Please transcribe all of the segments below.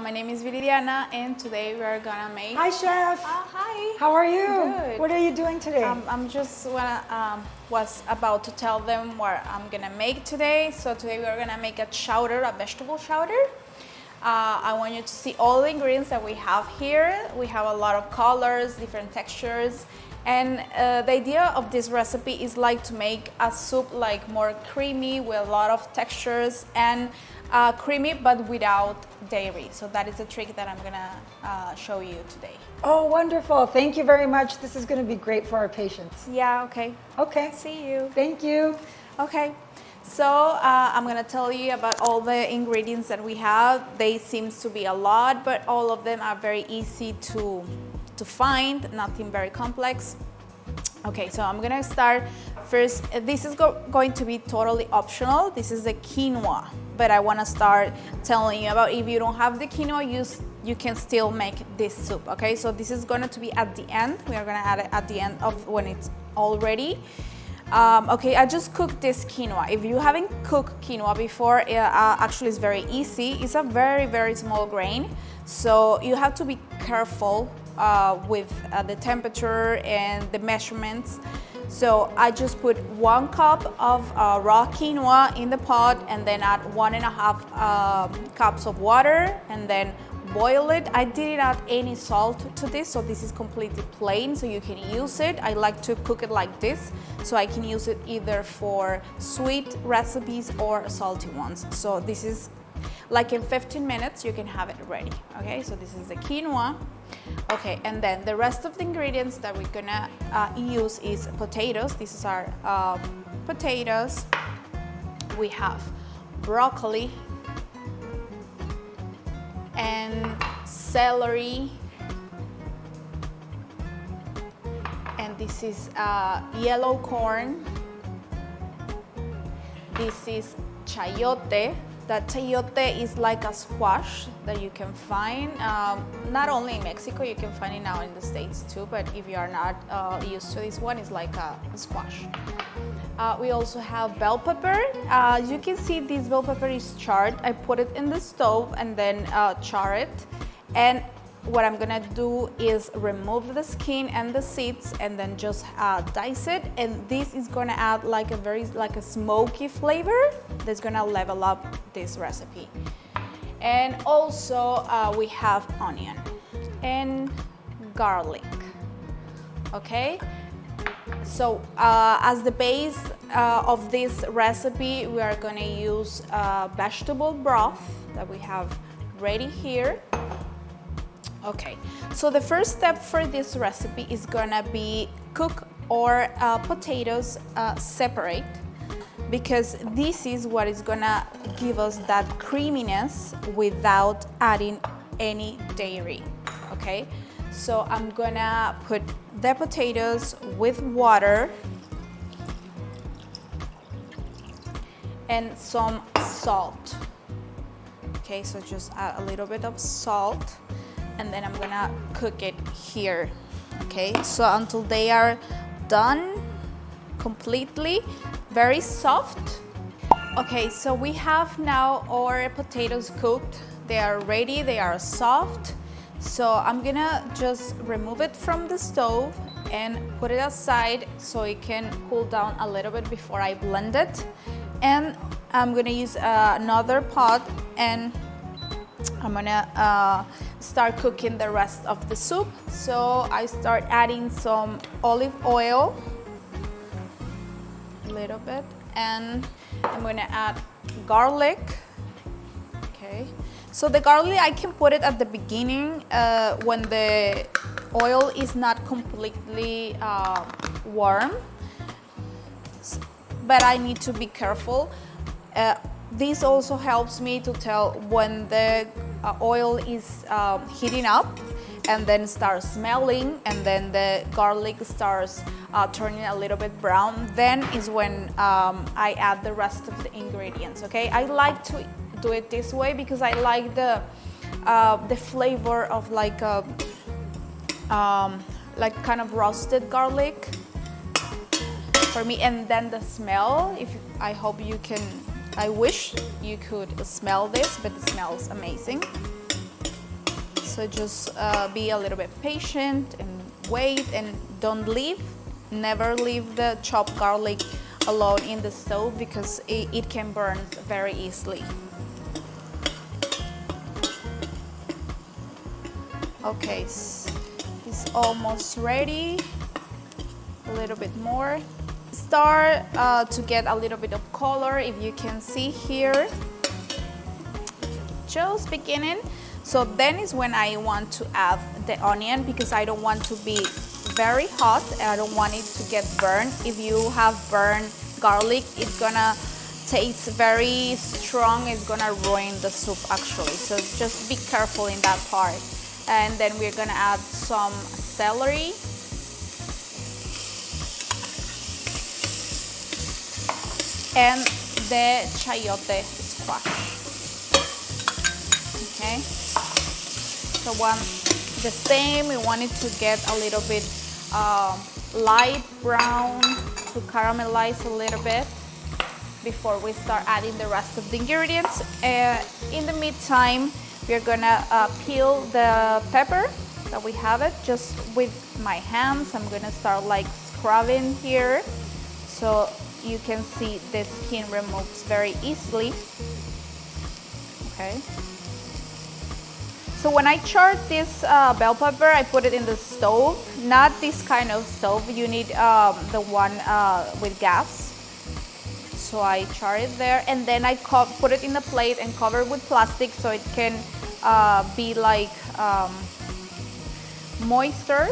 My name is Viridiana, and today we are gonna make. Hi, Chef. Hi. How are you? Good. What are you doing today? I'm just was about to tell them what I'm gonna make today. So today we are gonna make a chowder, a vegetable chowder. I want you to see all the ingredients that we have here. We have a lot of colors, different textures. And the idea of this recipe is like to make a soup like more creamy with a lot of textures and creamy but without dairy. So that is the trick that I'm gonna show you today. Oh, wonderful. Thank you very much. This is going to be great for our patients. Yeah, okay. Okay. See you. Thank you. Okay. So I'm gonna tell you about all the ingredients that we have. They seem to be a lot, but all of them are very easy to find, nothing very complex. Okay, so I'm gonna start first. This is going to be totally optional. This is the quinoa, but I wanna start telling you about if you don't have the quinoa, you can still make this soup, okay? So this is going to be at the end. We are gonna add it at the end of when it's all ready. Okay, I just cooked this quinoa. If you haven't cooked quinoa before, actually it's very easy. It's a very, very small grain, so you have to be careful with the temperature and the measurements. So I just put 1 cup of raw quinoa in the pot and then add 1.5 cups of water and then boil it. I didn't add any salt to this, so this is completely plain, so you can use it. I like to cook it like this, so I can use it either for sweet recipes or salty ones. So this is like in 15 minutes you can have it ready. Okay, so this is the quinoa. Okay, and then the rest of the ingredients that we're gonna use is potatoes. This is our potatoes. We have broccoli and celery, and this is yellow corn. This is chayote. That chayote is like a squash that you can find not only in Mexico, you can find it now in the States too, but if you are not used to this one, it's like a squash. We also have bell pepper. You can see this bell pepper is charred. I put it in the stove and then char it. And what I'm gonna do is remove the skin and the seeds and then just dice it. And this is gonna add like a smoky flavor that's gonna level up this recipe. And also we have onion and garlic. Okay. So as the base of this recipe, we are gonna use vegetable broth that we have ready here. Okay, so the first step for this recipe is gonna be cook our potatoes separate, because this is what is gonna give us that creaminess without adding any dairy. Okay, so I'm gonna put the potatoes with water and some salt. Okay, so just add a little bit of salt, and then I'm gonna cook it here. Okay, so until they are done completely, very soft. Okay, so we have now our potatoes cooked. They are ready, they are soft. So I'm gonna just remove it from the stove and put it aside so it can cool down a little bit before I blend it. And I'm gonna use another pot, and I'm gonna start cooking the rest of the soup. So I start adding some olive oil, a little bit, and I'm gonna add garlic. Okay, so the garlic I can put it at the beginning when the oil is not completely warm, but I need to be careful. This also helps me to tell when the oil is heating up and then starts smelling, and then the garlic starts turning a little bit brown. Then is when I add the rest of the ingredients. Okay, I like to do it this way because I like the flavor of like kind of roasted garlic for me, and then the smell. I hope you can. I wish you could smell this, but it smells amazing. So just be a little bit patient and wait, and don't leave. Never leave the chopped garlic alone in the stove because it can burn very easily. Okay, it's almost ready. A little bit more. Start to get a little bit of color, if you can see here. Just beginning. So then is when I want to add the onion, because I don't want to be very hot and I don't want it to get burned. If you have burned garlic, it's gonna taste very strong. It's gonna ruin the soup actually. So just be careful in that part. And then we're gonna add some celery. And the chayote squash. Okay. So the same, we want it to get a little bit light brown, to caramelize a little bit before we start adding the rest of the ingredients. In the meantime, we're gonna peel the pepper that we have it just with my hands. I'm gonna start like scrubbing here, so you can see the skin removes very easily. Okay. So when I charred this bell pepper, I put it in the stove, not this kind of stove. You need the one with gas. So I char it there, and then I put it in the plate and cover it with plastic so it can be like moisture,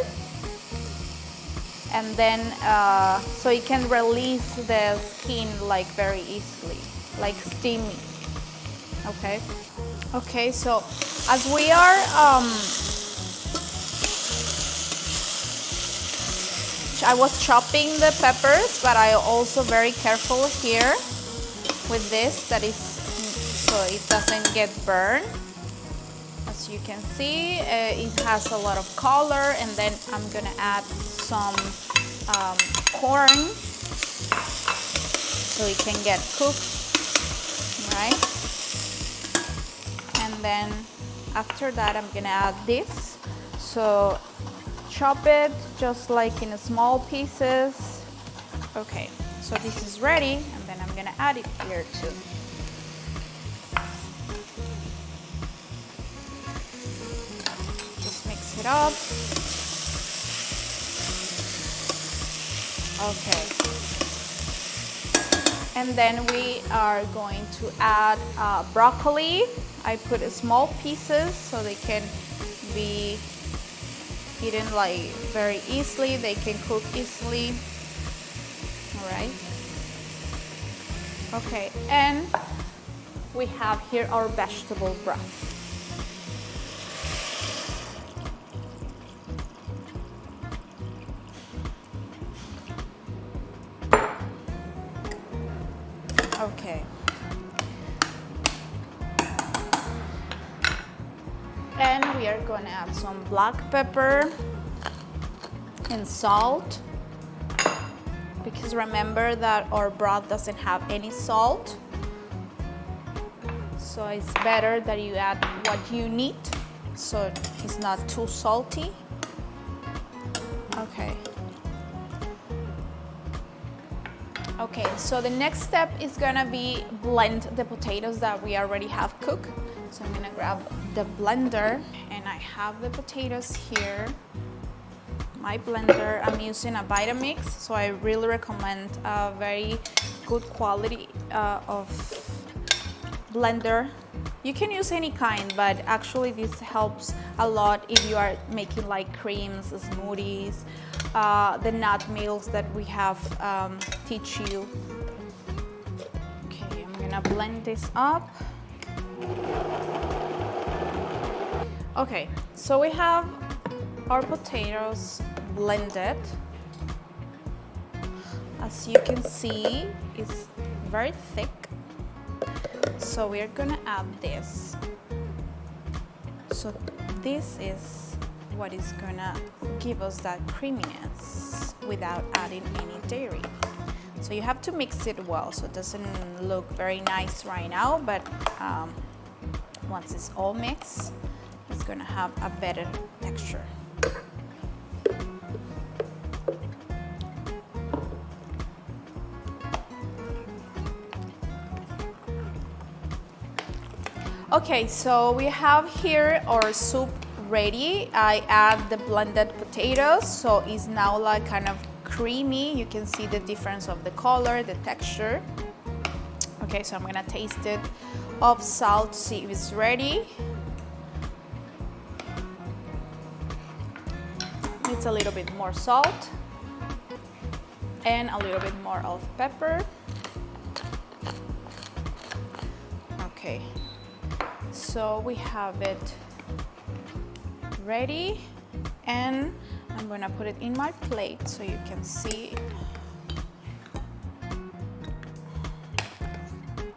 and then so it can release the skin like very easily, like steamy. Okay. Okay, so as we are I was chopping the peppers, but I also very careful here with this, that is so it doesn't get burned. As you can see, it has a lot of color, and then I'm gonna add some corn so it can get cooked, right? And then after that, I'm gonna add this. So chop it just like in small pieces. Okay, so this is ready, and then I'm gonna add it here too. Just mix it up. Okay. And then we are going to add broccoli. I put small pieces so they can be eaten like very easily. They can cook easily. All right. Okay, and we have here our vegetable broth. Okay. And we are going to add some black pepper and salt, because remember that our broth doesn't have any salt. So it's better that you add what you need so it's not too salty. Okay. Okay, so the next step is gonna be blend the potatoes that we already have cooked. So I'm gonna grab the blender, and I have the potatoes here. My blender, I'm using a Vitamix, so I really recommend a very good quality of blender. You can use any kind, but actually this helps a lot if you are making like creams, smoothies, the nut meals that we have teach you. Okay, I'm gonna blend this up. Okay, so we have our potatoes blended. As you can see, it's very thick. So we're gonna add this. So this is what is gonna give us that creaminess without adding any dairy. So you have to mix it well, so it doesn't look very nice right now, but once it's all mixed, it's gonna have a better texture. Okay, so we have here our soup ready. I add the blended potatoes, so it's now like kind of creamy. You can see the difference of the color, the texture. Okay, so I'm gonna taste it of salt, see if it's ready. It's a little bit more salt and a little bit more of pepper. Okay, so we have it ready, and I'm gonna put it in my plate so you can see.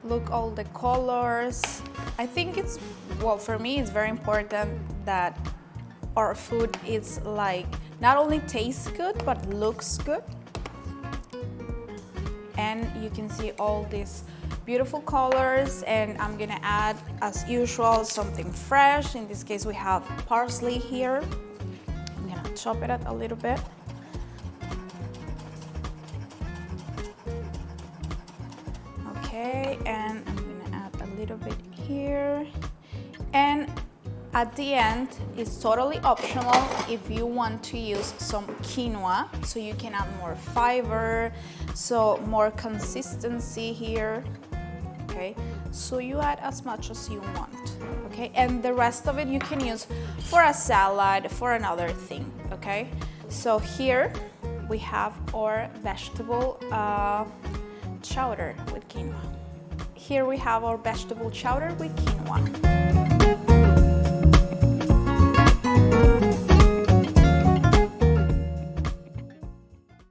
Look, all the colors. I think it's, well, for me it's very important that our food is like not only tastes good but looks good. And you can see all these beautiful colors, and I'm gonna add, as usual, something fresh. In this case we have parsley here. I'm gonna chop it up a little bit. Okay, and I'm gonna add a little bit here. And at the end, it's totally optional if you want to use some quinoa, so you can add more fiber, so more consistency here. Okay, so you add as much as you want. Okay, and the rest of it you can use for a salad, for another thing. Okay, so here we have our vegetable chowder with quinoa. Here we have our vegetable chowder with quinoa.